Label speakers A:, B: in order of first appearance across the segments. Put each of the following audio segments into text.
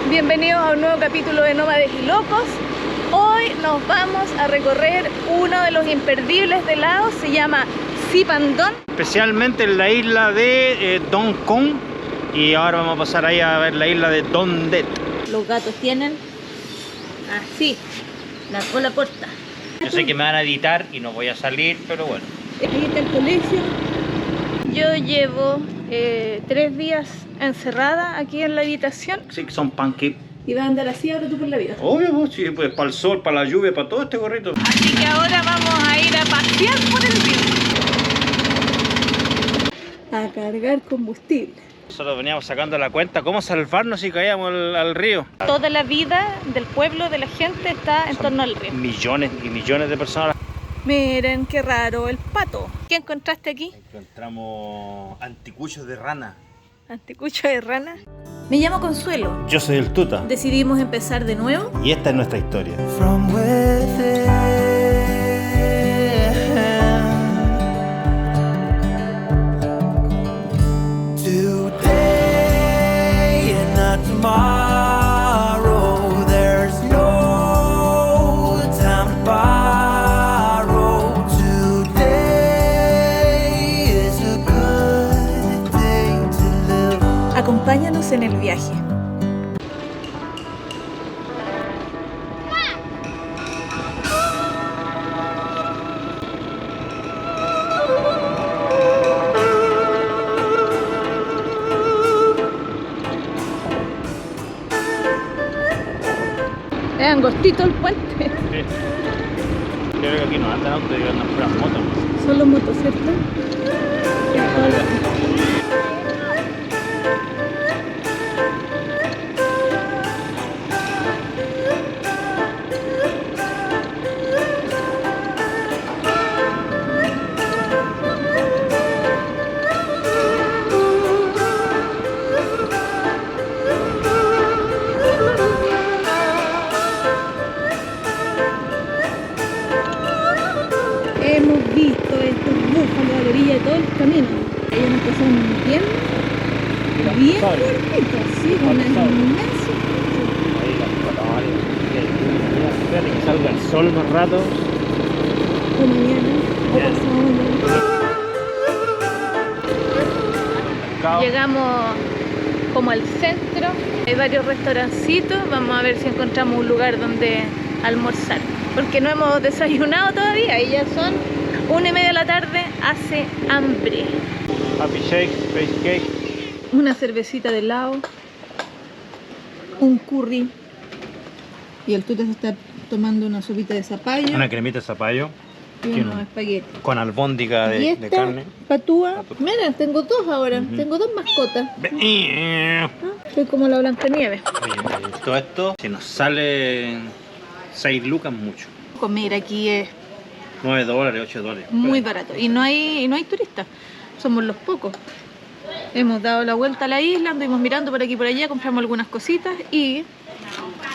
A: Bienvenidos a un nuevo capítulo de Nómades y Locos. Hoy nos vamos a recorrer uno de los imperdibles de Laos, se llama Sipandón.
B: Especialmente en la isla de Don Kong, y ahora vamos a pasar ahí a ver la isla de Don Det.
A: Los gatos tienen así, la cola corta.
B: Yo sé que me van a editar y no voy a salir, pero bueno.
A: Ahí está el colegio. Yo llevo 3 días encerrada aquí en la habitación.
B: Sí, que son pancakes.
A: Y vas a andar así ahora tú por la vida.
B: Obvio, pues, sí, pues para el sol, para la lluvia, para todo este gorrito.
A: Así que ahora vamos a ir a pasear por el río. A cargar combustible.
B: Nosotros veníamos sacando la cuenta cómo salvarnos si caíamos al río.
A: Toda la vida del pueblo, de la gente, está en torno al río.
B: Millones y millones de personas.
A: Miren qué raro el pato. ¿Qué encontraste aquí?
B: Encontramos anticuchos de rana.
A: Anticucho de rana. Me llamo Consuelo.
B: Yo soy el Tuta.
A: Decidimos empezar de nuevo.
B: Y esta es nuestra historia.
C: From within, today and not tomorrow, there's no time to borrow. Today is a good day to live.
A: Acompáñanos en el viaje. Es angostito el puente.
B: Sí. Creo que aquí no andan autos, andan puras motos.
A: Son los motos, ¿cierto? Hemos visto estos búfalos a la orilla de todo el camino. Ellos nos pasaron bien cortitos, sí, con una inmensa.
B: Ahí las colores. Espérate que salga el sol más rato.
A: O mañana, o pasado mañana. Llegamos como al centro, hay varios restaurancitos, vamos a ver si encontramos un lugar donde almorzar, porque no hemos desayunado todavía y ya son 1:30 de la tarde, hace hambre.
B: Happy shake, face cake.
A: Una cervecita de helado, un curry y el Tuta se está tomando una sopita de zapallo
B: Una cremita de zapallo
A: y unos espaguetis.
B: con albóndiga
A: Y
B: de
A: esta
B: carne.
A: patúa, mira, tengo 2 ahora, tengo 2 mascotas.
B: Oye,
A: Soy como la Blancanieves.
B: todo esto, si nos sale 6 lucas, mucho.
A: Comer aquí es
B: $9, $8.
A: muy barato y no hay turistas, somos los pocos. Hemos dado la vuelta a la isla, anduvimos mirando por aquí y por allá, compramos algunas cositas y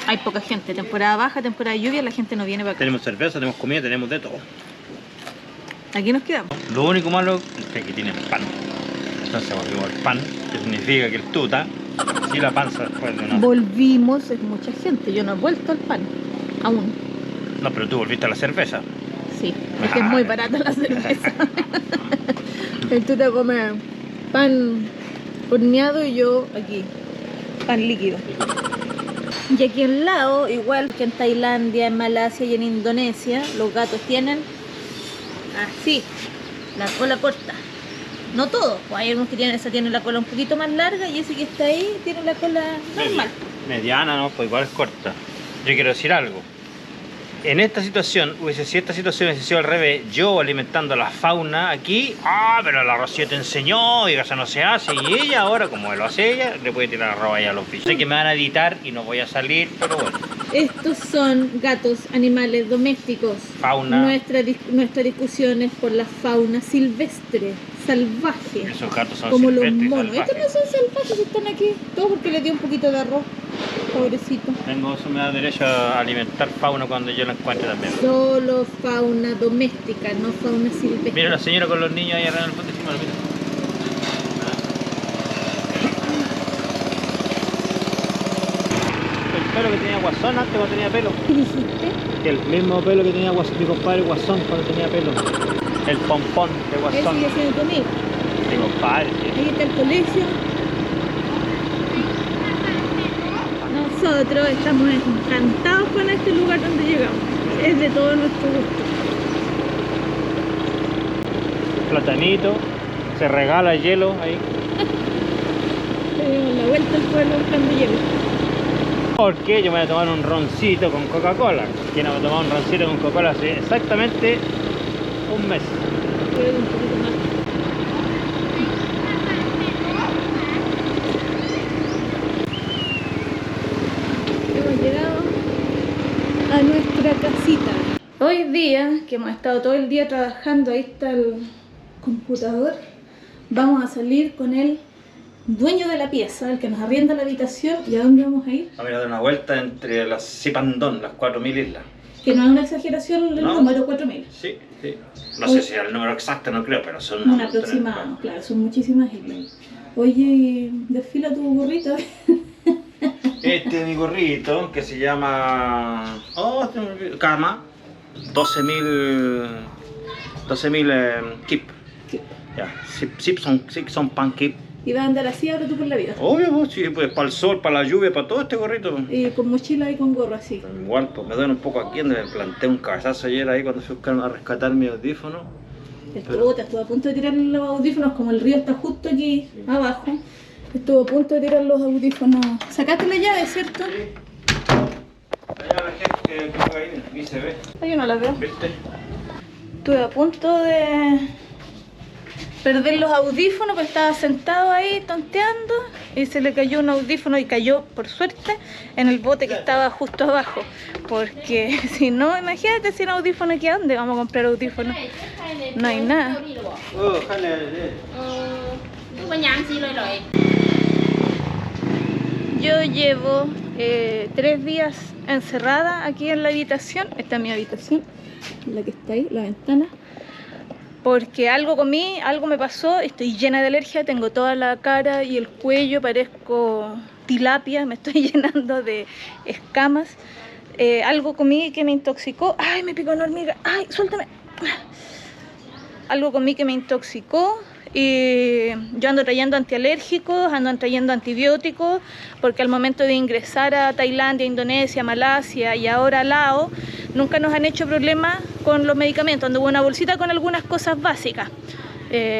A: hay poca gente. Temporada baja, temporada de lluvia, la gente no viene para acá.
B: Tenemos cerveza, tenemos comida, tenemos de todo.
A: Aquí nos quedamos.
B: Lo único malo es que aquí tienen pan. Entonces volvimos al pan, que significa que el Tuta, si la panza después de una...
A: Volvimos, es mucha gente, yo no he vuelto al pan, aún.
B: No, pero tú volviste a la cerveza.
A: Sí, es que es muy barata la cerveza. El Tuta come pan horneado y yo aquí, pan líquido. Y aquí en Laos, igual que en Tailandia, en Malasia y en Indonesia, los gatos tienen así, la cola corta. No todos, pues hay unos que tienen la cola un poquito más larga y ese que está ahí tiene la cola normal.
B: Mediana, ¿no? Pues igual es corta. Yo quiero decir algo. En esta situación, si esta situación hubiese sido al revés, yo alimentando a la fauna aquí, pero la Rocío te enseñó y eso no se hace, y ella ahora, como lo hace ella, le puede tirar arroba ahí a los bichos. Sé que me van a editar y no voy a salir, pero bueno.
A: Estos son gatos, animales domésticos.
B: Fauna.
A: Nuestra discusión es por la fauna silvestre, salvaje.
B: Esos gatos son
A: como los
B: silvestres y
A: monos. Estos
B: salvajes.
A: no son salvajes, están aquí. Todo porque le dio un poquito de arroz. Pobrecito.
B: Eso me da derecho a alimentar fauna cuando yo la encuentre también.
A: Solo fauna doméstica, no fauna silvestre.
B: Mira la señora con los niños ahí arriba en el puente encima, mira. pelo que tenía Guasón antes cuando tenía pelo.
A: ¿Qué dijiste?
B: Que el mismo pelo que tenía Guasón, mi compadre Guasón cuando tenía pelo. El pompón de
A: Él
B: Guasón.
A: sigue siendo tu amigo.
B: Mi compadre, sí.
A: Ahí está el colegio. Nosotros estamos encantados con este lugar donde llegamos. Es de todo nuestro gusto.
B: Platanito, se regala hielo ahí.
A: Le dimos la vuelta al pueblo buscando hielo.
B: Porque yo me voy a tomar un roncito con Coca-Cola. ¿Quién no va a tomar un roncito con Coca-Cola hace exactamente un mes?
A: Creo que un poquito más. Hemos llegado a nuestra casita. Hoy día, que hemos estado todo el día trabajando, ahí está el computador, vamos a salir con el dueño de la pieza, el que nos arrienda la habitación. ¿Y a dónde vamos a ir?
B: Vamos a dar una vuelta entre las Zipandón, las 4000 islas.
A: Que no es una exageración el
B: No.
A: número 4000.
B: Sí, sí. No sé si es el número exacto, no creo, pero son
A: Un aproximado, claro, son muchísimas islas. Oye, desfila tu burrito.
B: Este es mi gorrito que se llama. Oh, se me olvidó. Kama. 12.000 kip. Ya, sip son pan kip.
A: Y vas a andar así ahora tú por la vida.
B: Obvio, pues, sí, pues para el sol, para la lluvia, para todo este gorrito.
A: Con mochila y con gorro así.
B: Igual, pues me duele un poco aquí, donde me planté un cabezazo ayer ahí cuando fui a rescatar mi audífono.
A: Estuvo a punto de tirar los audífonos, como el río está justo aquí abajo. Estuvo a punto de tirar los audífonos. Sacaste la llave, ¿cierto?
B: Allá la gente que juega ahí, ni se ve.
A: Yo no la veo.
B: ¿Viste?
A: Estuve a punto de perder los audífonos, porque estaba sentado ahí tonteando y se le cayó un audífono y cayó, por suerte, en el bote que estaba justo abajo. Porque si no, imagínate sin audífono aquí, ¿a dónde vamos a comprar audífonos? No hay nada. Yo llevo 3 días encerrada aquí en la habitación. Esta es mi habitación, la que está ahí, la ventana. Porque algo comí, algo me pasó, estoy llena de alergia, tengo toda la cara y el cuello, parezco tilapia, me estoy llenando de escamas. Algo comí que me intoxicó. ¡Ay, me picó una hormiga! ¡Ay, suéltame! Algo comí que me intoxicó. Y yo ando trayendo antialérgicos, ando trayendo antibióticos, porque al momento de ingresar a Tailandia, Indonesia, Malasia y ahora a Laos, nunca nos han hecho problemas con los medicamentos. Ando con una bolsita con algunas cosas básicas.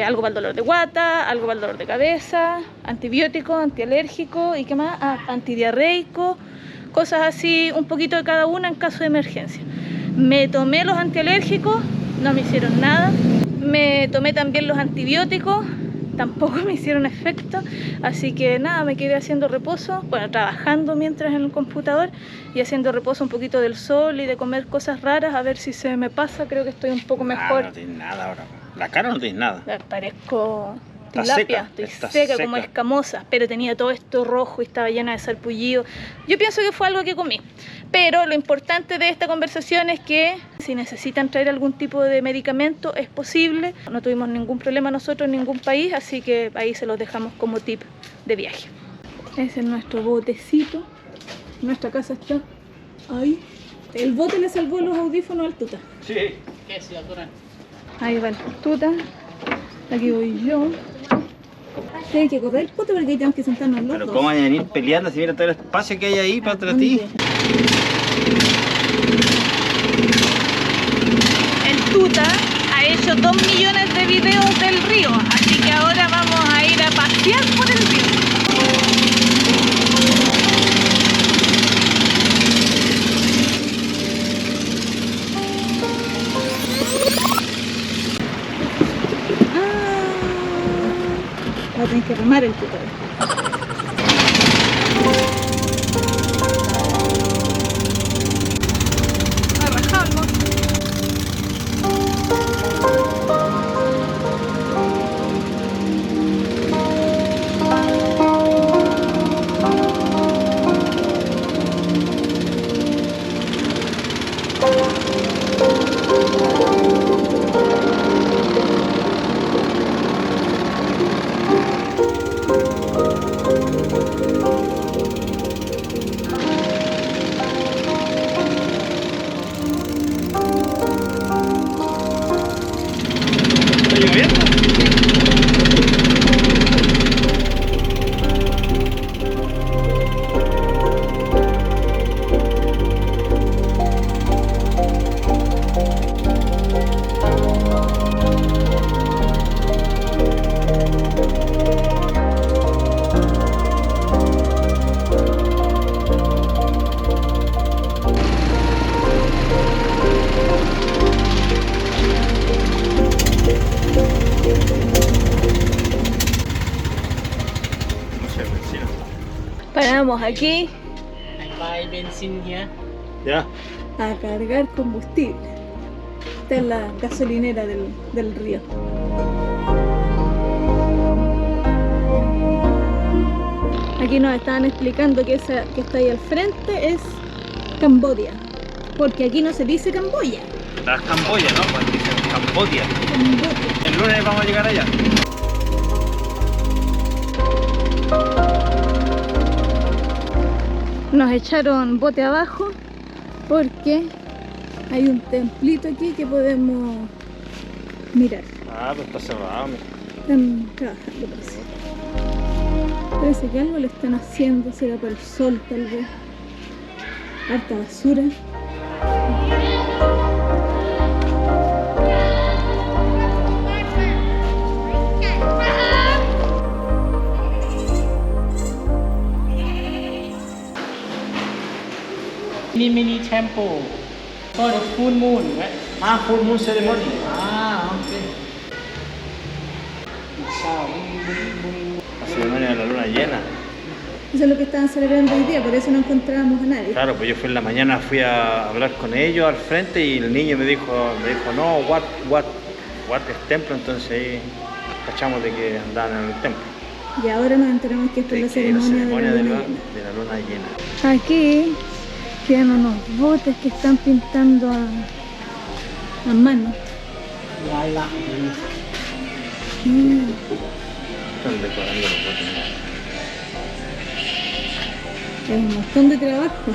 A: Algo para el dolor de guata, algo para el dolor de cabeza, antibiótico, antialérgico y qué más, antidiarreico, cosas así, un poquito de cada una en caso de emergencia. Me tomé los antialérgicos, no me hicieron nada. Me tomé también los antibióticos, tampoco me hicieron efecto, así que nada, me quedé haciendo reposo, bueno, trabajando mientras en el computador y haciendo reposo un poquito del sol y de comer cosas raras, a ver si se me pasa. Creo que estoy un poco mejor.
B: No tienes nada ahora. La cara no tienes nada.
A: Parezco
B: Está
A: tilapia,
B: seca,
A: estoy
B: está
A: seca,
B: seca.
A: como escamosa, pero tenía todo esto rojo y estaba llena de sarpullido. Yo pienso que fue algo que comí, pero lo importante de esta conversación es que si necesitan traer algún tipo de medicamento es posible. No tuvimos ningún problema nosotros en ningún país, así que ahí se los dejamos como tip de viaje. Ese es nuestro botecito, nuestra casa está ahí. El bote le salvó los audífonos al tuta.
B: Sí.
A: Ahí va el tuta, aquí voy yo. Hay que correr el puto porque ahí tenemos que sentarnos los
B: Pero
A: dos.
B: ¿cómo van a venir peleando si mira todo el espacio que hay ahí para atrás de ti?
A: El tuta ha hecho 2 millones de videos del río, así que ahora vamos a ir a pasear por el río. Va a tener que remar el tuta. Ha rajado el monte. Vamos aquí
D: I buy benzene here.
B: Ya.
A: a cargar combustible. Esta es la gasolinera del río. Aquí nos estaban explicando que esa que está ahí al frente es Camboya, porque aquí no se dice Camboya.
B: La Camboya, ¿no? Pues dicen Camboya.
A: Camboya.
B: El lunes vamos a llegar allá.
A: Nos echaron bote abajo porque hay un templito aquí que podemos mirar.
B: Ah, pues está cerrado.
A: Están trabajando, parece. Parece que algo le están haciendo, será para el sol tal vez. Harta basura.
D: Mini temple for the full moon, right?
B: Ah, full moon ceremony.
D: Ah, okay. Chao.
B: La ceremonia de la luna llena.
A: Eso es lo que estaban celebrando hoy día, por eso no encontrábamos a nadie.
B: Claro, pues yo fui en la mañana, fui a hablar con ellos al frente y el niño me dijo no, what es templo, entonces ahí cachamos de que andaban en el templo.
A: Y ahora nos enteramos que esta es la ceremonia de la luna llena.
B: de la luna llena.
A: Aquí quedan unos botes que están pintando a mano.
D: Laila.
B: Están decorando los botes.
A: Es un montón de trabajo.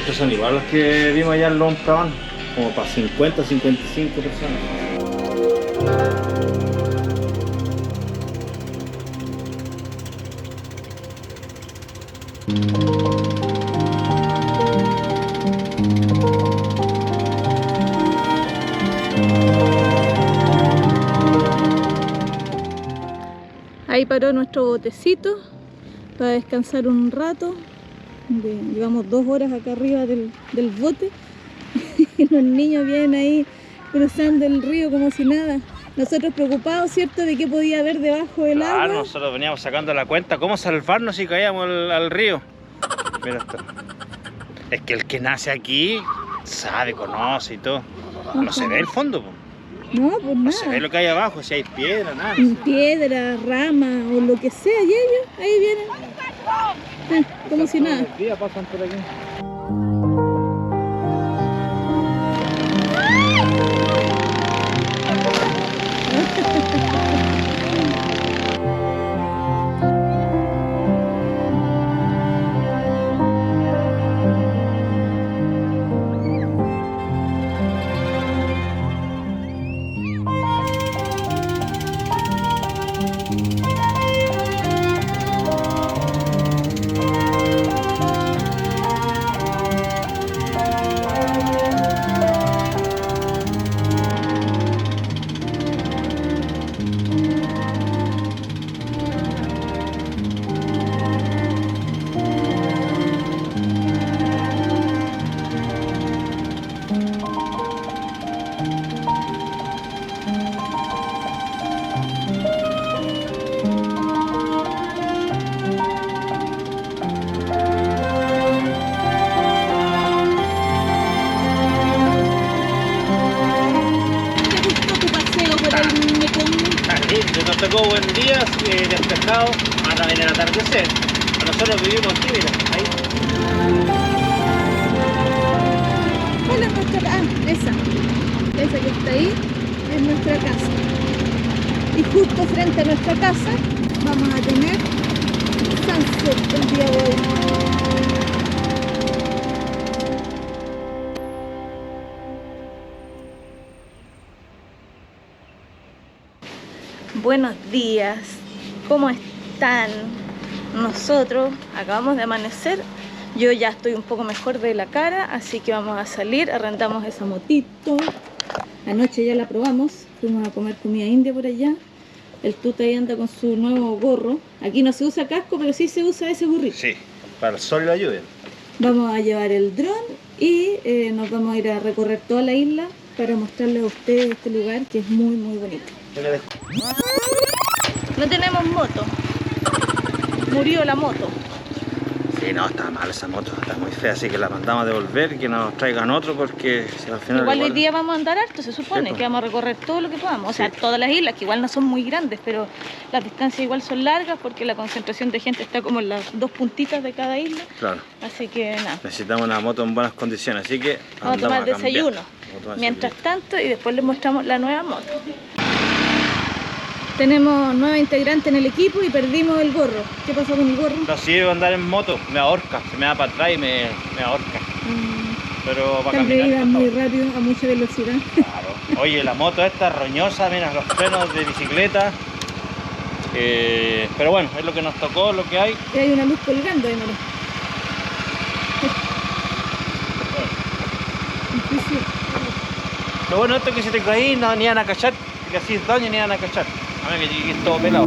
B: Estos son igual los que vimos allá en Long Prabang, como para 50, 55 personas.
A: Ahí paró nuestro botecito para descansar un rato. Llevamos 2 horas acá arriba del bote y los niños vienen ahí cruzando el río como si nada. Nosotros preocupados, ¿cierto?, de qué podía haber debajo del
B: Claro,
A: agua.
B: nosotros veníamos sacando la cuenta, ¿cómo salvarnos si caíamos al río? Mira esto. Es que el que nace aquí sabe, conoce y todo. No se ve el fondo, po.
A: No, pues
B: No se ve
A: nada.
B: lo que hay abajo, si hay piedra, nada.
A: Piedra, rama o lo que sea, y ellos ahí vienen. Como si nada.
B: Los días pasan por aquí. Nos tocó buen día, despejado, ahora viene el atardecer. Nosotros vivimos aquí, mira, ahí.
A: ¿Cuál es nuestra casa? Esa que está ahí es nuestra casa. Y justo frente a nuestra casa vamos a tener sunset el día de hoy. Buenos días, ¿cómo están? Nosotros acabamos de amanecer, yo ya estoy un poco mejor de la cara, así que vamos a salir, arrendamos esa motito. Anoche ya la probamos, fuimos a comer comida india por allá. El tuta ahí anda con su nuevo gorro. Aquí no se usa casco, pero sí se usa ese gorrito.
B: Sí, para el sol y la lluvia.
A: Vamos a llevar el dron y nos vamos a ir a recorrer toda la isla para mostrarles a ustedes este lugar que es muy muy bonito. No tenemos moto. murió la moto.
B: Sí, no, está mal esa moto, está muy fea, así que la mandamos a devolver y que nos traigan otro porque si al final
A: Igual hoy día vamos a andar harto, se supone,
B: Sí, pues.
A: que vamos a recorrer todo lo que podamos. O sea,
B: Sí.
A: todas las islas, que igual no son muy grandes, pero las distancias igual son largas porque la concentración de gente está como en las dos puntitas de cada isla.
B: Claro,
A: Así que nada,
B: necesitamos una moto en buenas condiciones, así que
A: vamos a tomar
B: andamos cambiar.
A: desayuno.
B: Vamos a tomar
A: Mientras
B: desayuno.
A: tanto, y después les mostramos la nueva moto. Tenemos nueva integrante en el equipo y perdimos el gorro. ¿Qué pasó con el gorro?
B: No sirve andar en moto, me ahorca, se me da para atrás y me ahorca. Pero para
A: Tal vez
B: caminar.
A: iba
B: está
A: muy
B: todo.
A: rápido, a mucha velocidad.
B: Claro. Oye, la moto esta roñosa, mira los frenos de bicicleta. Pero bueno, es lo que nos tocó, lo que hay.
A: Y hay una luz colgando ahí, mira. Difícil.
B: Lo bueno de esto es que si te caí no ni van a cachar, que así es daño ni van a cachar. A ver que llegue todo pelado.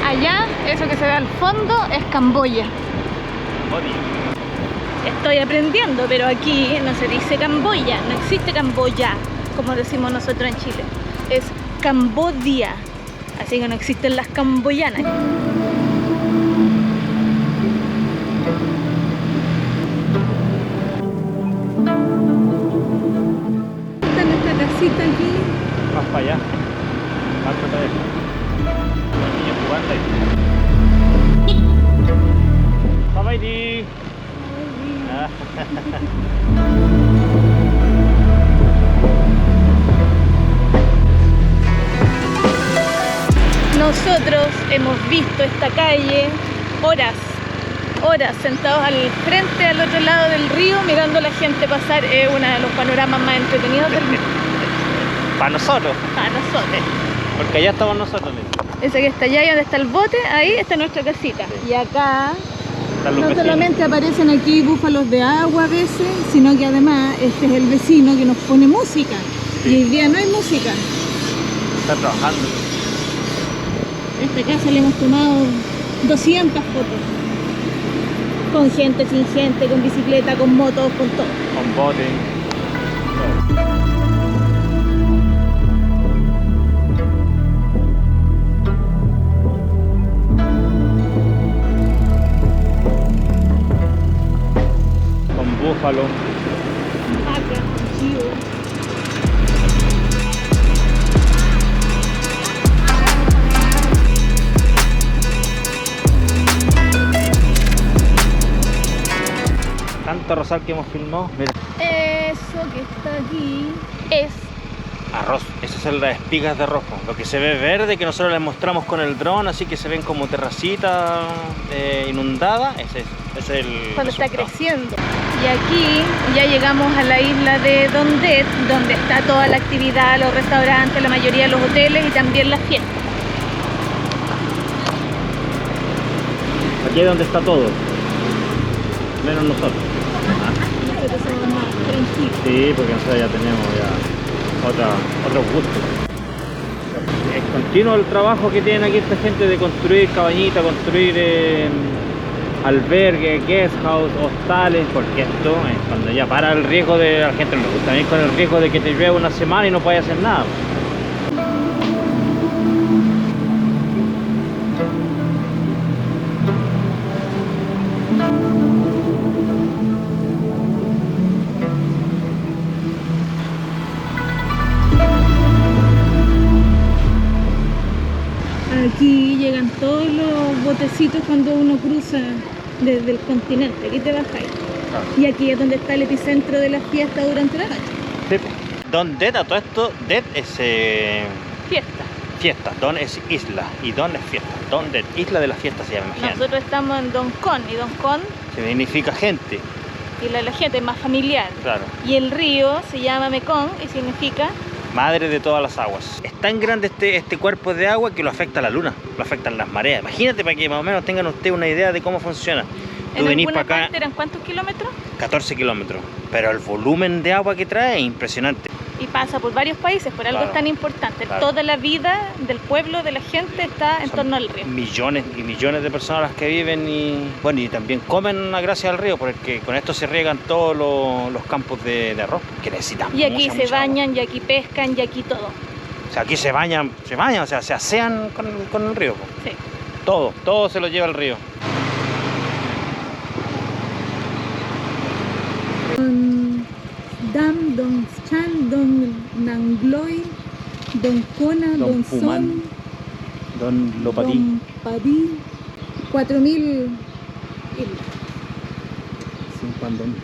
A: Allá, eso que se ve al fondo, es Camboya. Estoy aprendiendo, pero aquí no se dice Camboya, no existe Camboya, como decimos nosotros en Chile. Es Cambodia, así que no existen las camboyanas. Esta es nuestra casita aquí.
B: Más para allá. Más para allá. Los niños jugando ahí. Bye bye.
A: Nosotros hemos visto esta calle horas sentados al frente, al otro lado del río, mirando a la gente pasar. Es uno de los panoramas más entretenidos del mundo
B: Para nosotros,
A: para nosotros.
B: porque allá estamos nosotros. Mira.
A: Ese que está allá y donde está el bote, ahí está nuestra casita. Y acá
B: Están los
A: no
B: vecinos.
A: solamente aparecen aquí búfalos de agua a veces, sino que además este es el vecino que nos pone música. Y hoy día no hay música.
B: Están trabajando.
A: A esta casa le hemos tomado 200 fotos. Con gente, sin gente, con bicicleta, con motos, con todo.
B: Con bote. Todo. Con búfalo.
A: Vaca, chivo.
B: Tanto rosal que hemos filmado. Mira.
A: Eso que está aquí es
B: Arroz. Esas son las espigas de arroz. Lo que se ve verde que nosotros les mostramos con el dron, así que se ven como terracitas inundadas. Ese es el
A: cuando está
B: resultado.
A: creciendo. Y aquí ya llegamos a la isla de Don Det, donde está toda la actividad, los restaurantes, la mayoría de los hoteles y también las fiestas.
B: Aquí es donde está todo. Menos nosotros.
A: Nosotros somos más tranquilos.
B: Sí, porque nosotros ya tenemos otros gustos. Es continuo el trabajo que tienen aquí esta gente de construir cabañitas, construir albergues, guest house, hostales, porque esto es cuando ya para el riesgo de la gente, no le gusta venir con el riesgo de que te llueva una semana y no puedas hacer nada.
A: Aquí llegan todos los botecitos cuando uno cruza desde el continente. Aquí te bajáis. Y aquí es donde está el epicentro de la fiesta durante la noche.
B: Sí. Don Det, a todo esto, Det es
A: Fiesta.
B: fiesta, Don es isla y Don es fiesta. Don Det, isla de la fiesta se llama, imagínate.
A: Nosotros estamos en Don Con y Don Con
B: Significa gente.
A: y la gente es más familiar.
B: Claro.
A: Y el río se llama Mekong y significa...
B: Madre de todas las aguas. Es tan grande este cuerpo de agua que lo afecta a la luna, lo afectan las mareas. Imagínate para que más o menos tengan ustedes una idea de cómo funciona. Tú
A: En
B: venís
A: alguna
B: para acá,
A: parte eran ¿cuántos kilómetros?
B: 14 kilómetros, pero el volumen de agua que trae es impresionante.
A: Y pasa por varios países, por algo
B: Claro,
A: es tan importante.
B: claro.
A: Toda la vida del pueblo, de la gente, está en
B: Son
A: torno al río.
B: millones y millones de personas las que viven y bueno, y también comen gracias al río, porque con esto se riegan todos los campos de arroz que necesitan.
A: Y aquí
B: mucha
A: se
B: agua.
A: bañan, y aquí pescan, y aquí todo.
B: O sea, aquí se bañan, o sea, se asean con el río. Po.
A: Sí.
B: Todo se lo lleva el río.
A: Dam, Don Chan, Don Nangloy, Don Kona,
B: Don
A: Don
B: Pumán,
A: Son,
B: Don Lopatí.
A: Don Padí, 4000 islas.
B: Sin pandón.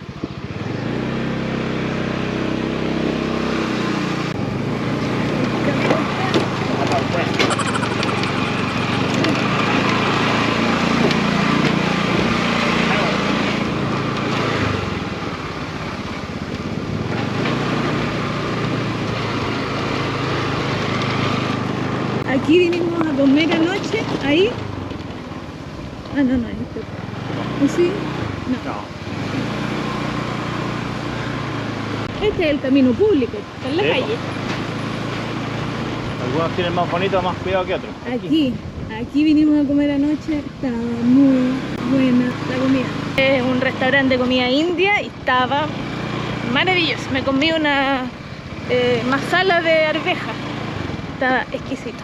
A: Aquí vinimos a comer anoche, ahí. Ah, no, esto. ¿O sí? No. Este es el camino público, está en la
B: Sí,
A: calle.
B: Algunos tienen más bonito, más cuidado que otros.
A: Aquí vinimos a comer anoche, estaba muy buena la comida. Es un restaurante de comida india y estaba maravilloso. Me comí una masala de arveja, estaba exquisito.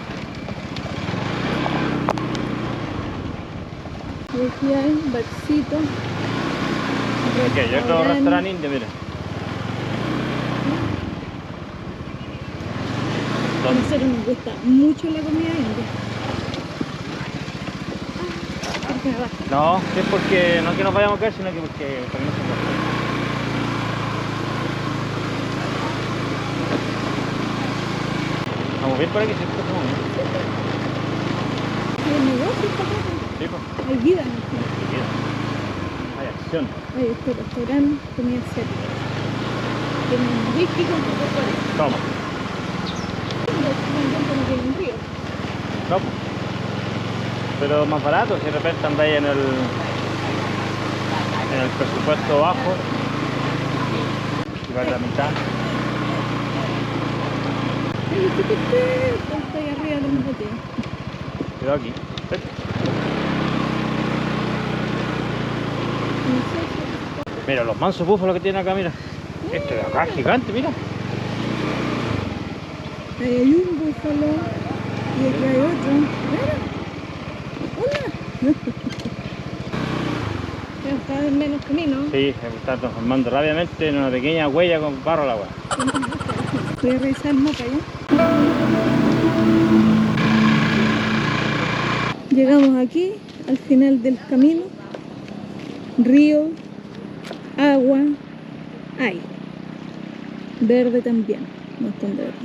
A: Y aquí hay un barcito.
B: Ok, yo otro restaurante indio, mira.
A: A nosotros nos gusta mucho la comida india. ¿Por qué me baja?
B: No, es porque no que nos vayamos a caer, sino que porque para que no se muera. Vamos bien por aquí, ¿cierto?
A: Hay negocio para acá.
B: Sí, pues.
A: Hay vida aquí.
B: Hay acción.
A: Hay este restaurante, comida asiática. Tienen whisky con Coca-Cola.
B: Toma.
A: Como que en un río.
B: No, pues. Pero más barato, si de repente andáis en el presupuesto bajo y vale la mitad.
A: Ay, ¿qué está ahí arriba de los botellas?
B: Cuidado aquí. Mira, los mansos búfalos que tienen acá, mira. Este de acá es gigante, mira.
A: Ahí hay un búfalo y aquí hay otro. Mira. Hola. Pero cada vez menos camino.
B: Sí, se está transformando rápidamente en una pequeña huella con barro al agua.
A: Voy a revisar el mapa ya. Llegamos aquí, al final del camino. Río, agua, aire. Verde también, un montón de verde.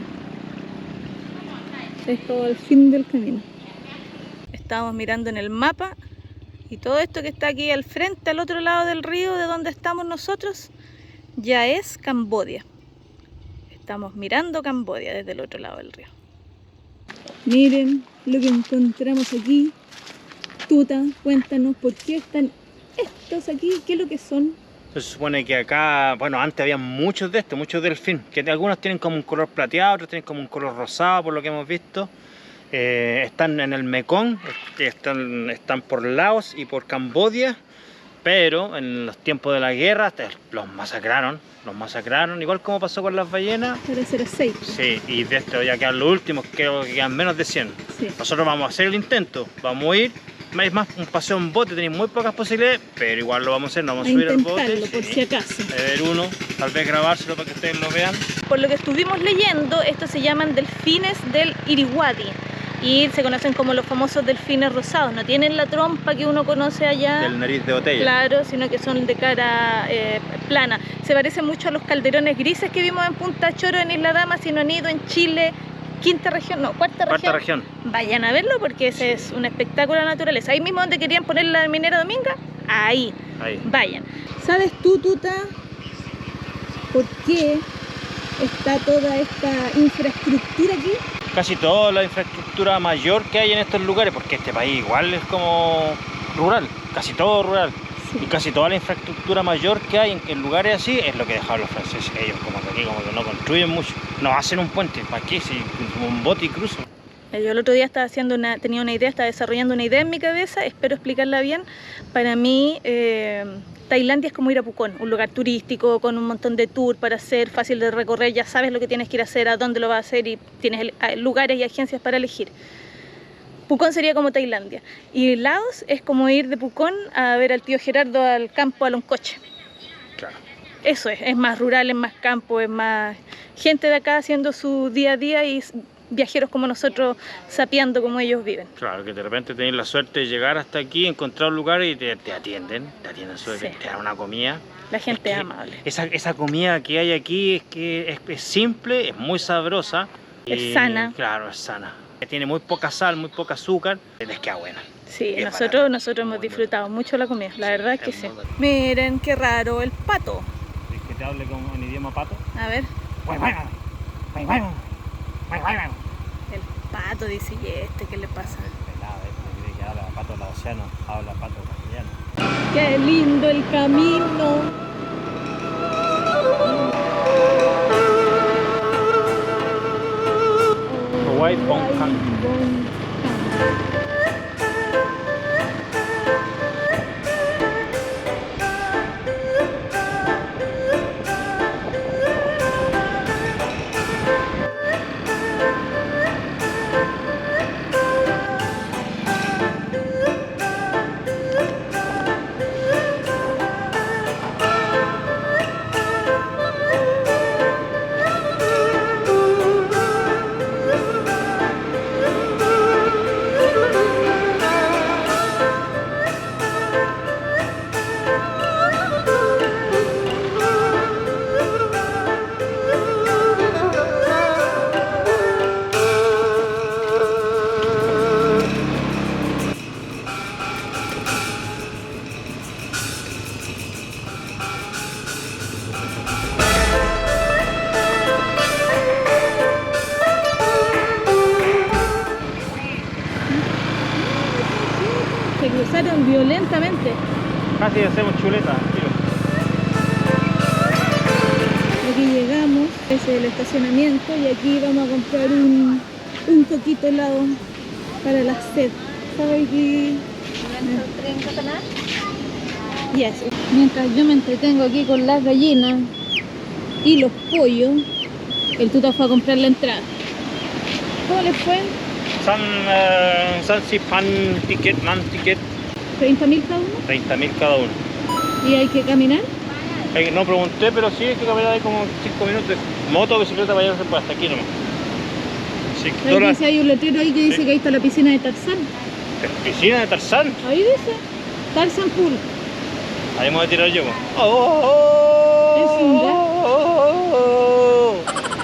A: Es todo el fin del camino. Estamos mirando en el mapa y todo esto que está aquí al frente, al otro lado del río de donde estamos nosotros, ya es Camboya. Estamos mirando Camboya desde el otro lado del río. Miren lo que encontramos aquí. Tuta, cuéntanos por qué están estos aquí, qué es lo que son.
B: Se supone que acá, bueno, antes había muchos de estos, muchos delfín, que algunos tienen como un color plateado, otros tienen como un color rosado, por lo que hemos visto. Están en el Mekong, están por Laos y por Camboya, pero en los tiempos de la guerra los masacraron, igual como pasó con las ballenas.
A: Para hacer aceite.
B: Sí, y de esto ya quedan los últimos, creo que quedan menos de 100.
A: Sí.
B: Nosotros vamos a hacer el intento, vamos a ir, es más, un paseo en bote, tenéis muy pocas posibilidades, pero igual lo vamos a hacer, nos vamos a subir al bote.
A: Intentarlo, por si acaso.
B: Ver uno, tal vez grabárselo para que ustedes lo vean.
A: Por lo que estuvimos leyendo, estos se llaman delfines del Irrawaddy y se conocen como los famosos delfines rosados. No tienen la trompa que uno conoce allá,
B: Del nariz de botella.
A: claro, sino que son de cara plana. Se parecen mucho a los calderones grises que vimos en Punta Choro, en Isla Dama, si no han ido en Chile, cuarta región. Vayan a verlo porque ese es un espectáculo de la naturaleza. Ahí mismo donde querían poner la minera Dominga, ahí.
B: Ahí.
A: Vayan. ¿Sabes tú, Tuta, por qué está toda esta infraestructura aquí?
B: Casi toda la infraestructura mayor que hay en estos lugares, porque este país igual es como rural, casi todo rural.
A: Sí.
B: Y casi toda la infraestructura mayor que hay en lugares así es lo que dejaron los franceses. Ellos como que aquí como que no construyen mucho, no hacen un puente, ¿para qué? Si un bote y cruzan.
A: Yo el otro día estaba tenía una idea, estaba desarrollando una idea en mi cabeza, espero explicarla bien. Para mí, Tailandia es como ir a Pucón, un lugar turístico con un montón de tours para hacer, fácil de recorrer, ya sabes lo que tienes que ir a hacer, a dónde lo vas a hacer y tienes lugares y agencias para elegir. Pucón sería como Tailandia. Y Laos es como ir de Pucón a ver al tío Gerardo al campo a Loncoche.
B: Claro.
A: Eso es más rural, es más campo, es más gente de acá haciendo su día a día y viajeros como nosotros sapeando como ellos viven.
B: Claro, que de repente tenés la suerte de llegar hasta aquí, encontrar un lugar y te atienden
A: Sí.
B: te dan una comida.
A: La gente
B: Es
A: es
B: que
A: amable.
B: Esa comida que hay aquí es que es simple, es muy sabrosa.
A: Es sana.
B: Claro, es sana. Tiene muy poca sal, muy poca azúcar, les queda buena.
A: Sí,
B: es
A: nosotros
B: barato.
A: hemos
B: Muy
A: disfrutado mucho la comida, la verdad es que sí.
B: muy barato.
A: Miren qué raro el pato.
B: ¿Quieres que te hable en idioma pato?
A: A ver, el pato dice, ¿y este qué le pasa?
B: Pelado, cree que habla pato laosiano, habla pato castellano.
A: Qué lindo el camino.
B: Hawaii Bongkang.
A: Se cruzaron violentamente.
B: Casi hacemos chuleta, tiro.
A: Aquí llegamos, ese es el estacionamiento y aquí vamos a comprar un coquito helado para la sed. ¿Sabes qué? Yes. Mientras yo me entretengo aquí con las gallinas y los pollos, el Tuta fue a comprar la entrada. ¿Cómo les fue?
B: San Sipan ticket, man ticket,
A: 30.000 cada uno
B: 30.000 cada uno.
A: y hay que caminar.
B: No pregunté, pero sí hay que caminar ahí como 5 minutos. Moto o bicicleta para llevarse hasta aquí nomás. Sí,
A: Ahí dice, hay un letrero ahí que dice
B: Sí.
A: que ahí está la piscina de Tarzán.
B: piscina de Tarzán.
A: Ahí dice Tarzan Pool.
B: Ahí me voy a tirar yo. Oh,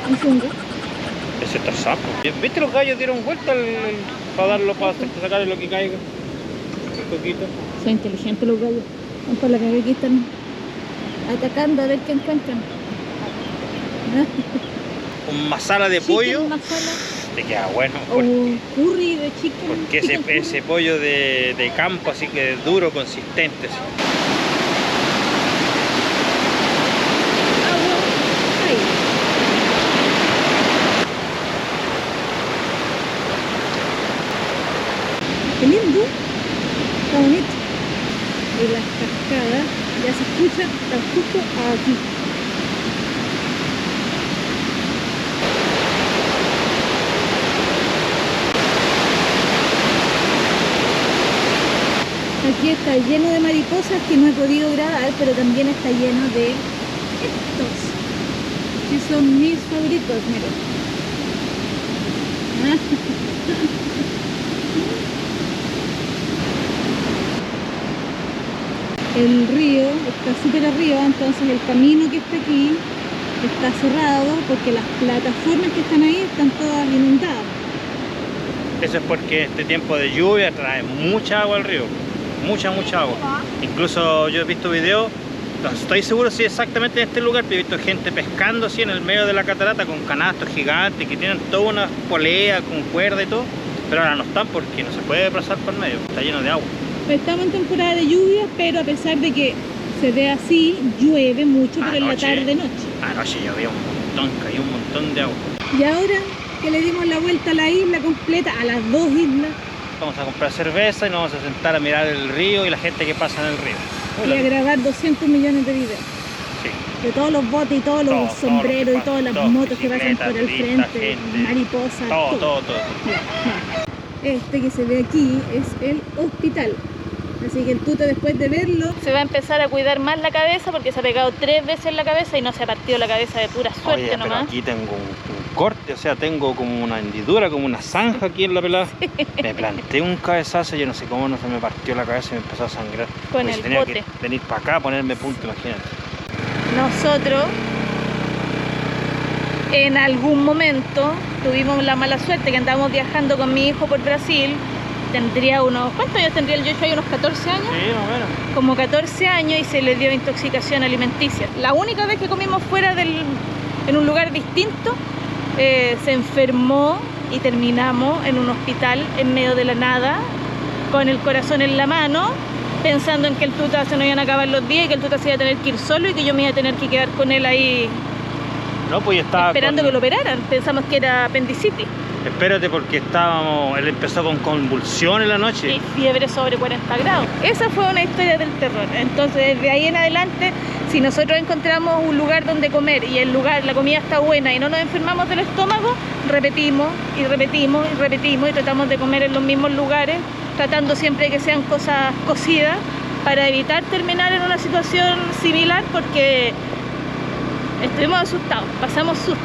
A: Es un Zunga.
B: Ese es Tarzán. ¿Viste los gallos dieron vuelta para darlo, para sacarle lo que caiga? Un poquito.
A: Son inteligentes los gallos. Van por la calle, aquí están atacando a ver qué encuentran.
B: Con masala de pollo.
A: Chicken masala
B: Te queda bueno.
A: o curry de chicken.
B: Porque
A: chicken curry.
B: ese pollo de campo así que duro, consistente. Así.
A: Agua. Ahí. Qué lindo. Está bonito. Y las cascadas ya se escuchan, están justo aquí. Aquí está lleno de mariposas que no he podido grabar, pero también está lleno de estos, que son mis favoritos, miren. El río está súper arriba, entonces el camino que está aquí está cerrado porque las plataformas que están ahí están todas inundadas.
B: Eso es porque este tiempo de lluvia trae mucha agua al río. mucha agua. Incluso yo he visto videos, no estoy seguro si exactamente en este lugar, pero he visto gente pescando así en el medio de la catarata con canastos gigantes que tienen toda una polea con cuerda y todo, pero ahora no están porque no se puede pasar por medio, está lleno de agua.
A: Estamos en temporada de lluvia, pero a pesar de que se ve así, llueve mucho, pero en la tarde-noche.
B: Anoche llovía un montón, cayó un montón de agua.
A: Y ahora que le dimos la vuelta a la isla completa, a las dos islas,
B: Vamos a comprar cerveza y nos vamos a sentar a mirar el río y la gente que pasa en el río.
A: y a grabar 200 millones de videos.
B: Sí.
A: De todos los botes y todos los
B: Todo,
A: sombreros
B: todo
A: y todas las
B: todo,
A: motos que pasan por el
B: bicicletas,
A: frente,
B: gente,
A: mariposas,
B: Todo.
A: Ya. Este que se ve aquí es el hospital. Así que el Tuto, después de verlo, se va a empezar a cuidar más la cabeza porque se ha pegado 3 veces en la cabeza y no se ha partido la cabeza de pura suerte.
B: Oye, pero
A: nomás.
B: aquí tengo un corte, o sea, tengo como una hendidura, como una zanja aquí en la pelada. Me planté un cabezazo, yo no sé cómo no se me partió la cabeza y me empezó a sangrar.
A: Con
B: Pues
A: el
B: tenía
A: bote.
B: que venir para acá a ponerme punto, imagínate.
A: Nosotros en algún momento tuvimos la mala suerte que andábamos viajando con mi hijo por Brasil. Tendría unos, ¿cuántos años tendría el Joshua? ¿Unos 14 años?
B: Sí, más o menos.
A: Como 14 años y se le dio intoxicación alimenticia. La única vez que comimos fuera en un lugar distinto, se enfermó y terminamos en un hospital en medio de la nada, con el corazón en la mano, pensando en que el Tuta se nos iban a acabar los días y que el Tuta se iba a tener que ir solo y que yo me iba a tener que quedar con él ahí
B: No, pues ya estaba
A: esperando que lo operaran. Pensamos que era apendicitis
B: Espérate, porque él empezó con convulsión en la noche.
A: y fiebre sobre 40 grados. Esa fue una historia del terror. Entonces, desde ahí en adelante, si nosotros encontramos un lugar donde comer y la comida está buena y no nos enfermamos del estómago, repetimos y tratamos de comer en los mismos lugares, tratando siempre de que sean cosas cocidas para evitar terminar en una situación similar, porque estuvimos asustados, pasamos susto.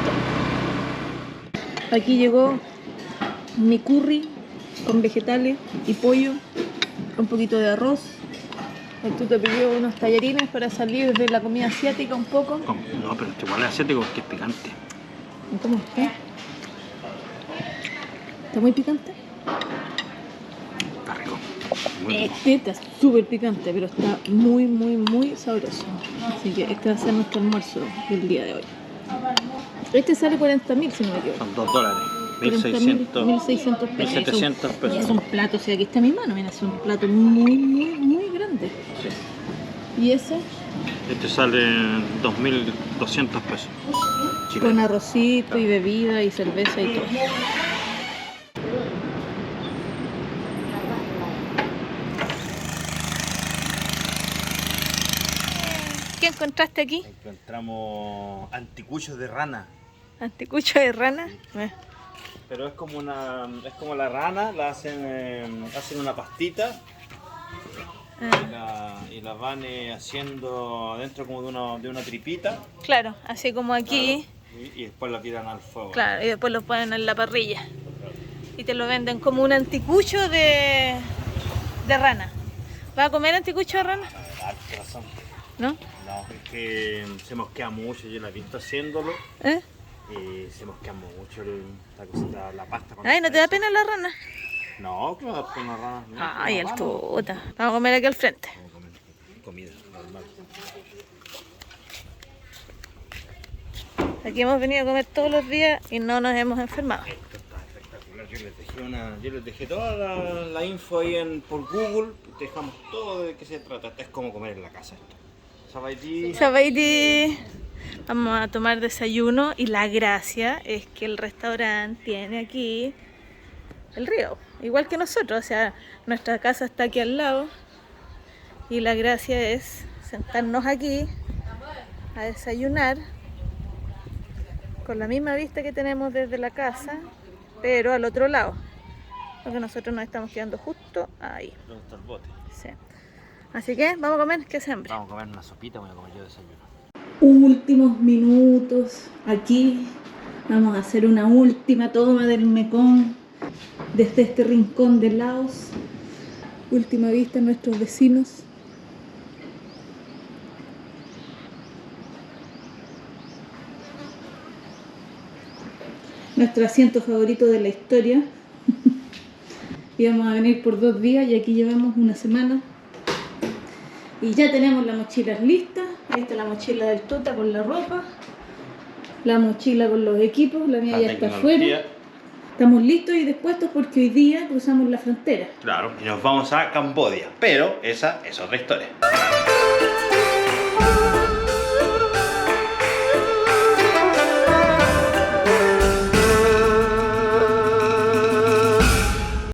A: Aquí llegó mi curry con vegetales y pollo, un poquito de arroz. El Tuto pidió unos tallarines para salir de la comida asiática un poco.
B: No, pero este igual es asiático porque es picante.
A: ¿Y cómo está? ¿Está muy picante?
B: Está rico. Muy rico.
A: Este está súper picante, pero está muy sabroso. Así que este va a ser nuestro almuerzo del día de hoy. Este sale 40.000, si no me equivoco.
B: Son $2.
A: 1.600
B: 1.600
A: pesos.
B: 1.700 pesos.
A: Y es un plato, o sea, aquí está mi mano, mira, es un plato muy grande.
B: Sí.
A: Y ese
B: Este sale 2.200 pesos.
A: con
B: Chileno.
A: arrocito y bebida y cerveza y todo. ¿Qué encontraste aquí?
B: Encontramos anticuchos de rana.
A: ¿Anticucho de rana?
B: Pero es como la rana, la hacen una pastita y la van haciendo adentro como de una tripita
A: Claro, así como aquí.
B: y después la tiran al fuego.
A: Claro, y después lo ponen en la parrilla. Y te lo venden como un anticucho de rana. ¿Vas a comer anticucho de rana?
B: Ah, corazón.
A: ¿No?
B: No, es que se mosquea mucho, yo la he visto haciéndolo
A: ¿Eh?
B: y se mosquea mucho la pasta.
A: Ay, ¿no te da pena la rana?
B: No, que me da pena la rana. No,
A: Ay, el
B: rana.
A: Tuta. Vamos a comer aquí al frente.
B: Vamos a comer comida normal.
A: Aquí hemos venido a comer todos los días y no nos hemos enfermado.
B: Esto está espectacular. Yo les dejé toda la info ahí por Google. Te dejamos todo de qué se trata. Esto es como comer en la casa esto. Sabaití.
A: Sabaiti. Vamos a tomar desayuno y la gracia es que el restaurante tiene aquí el río, igual que nosotros, o sea, nuestra casa está aquí al lado y la gracia es sentarnos aquí a desayunar con la misma vista que tenemos desde la casa, pero al otro lado, porque nosotros nos estamos quedando justo ahí.
B: ¿Dónde está el bote?
A: Sí. Así que vamos a comer, que se hambre.
B: Vamos a comer una sopita, voy a comer yo desayuno.
A: Últimos minutos aquí. Vamos a hacer una última toma del Mekong desde este rincón de Laos. Última vista a nuestros vecinos. Nuestro asiento favorito de la historia. Íbamos a venir por 2 días y aquí llevamos una semana Y ya tenemos las mochilas listas. Ahí está la mochila del Tuta con la ropa. La mochila con los equipos. La mía
B: La
A: ya está
B: tecnología.
A: afuera. Estamos listos y dispuestos porque hoy día cruzamos la frontera.
B: Claro, y nos vamos a Camboya. Pero esa es otra historia.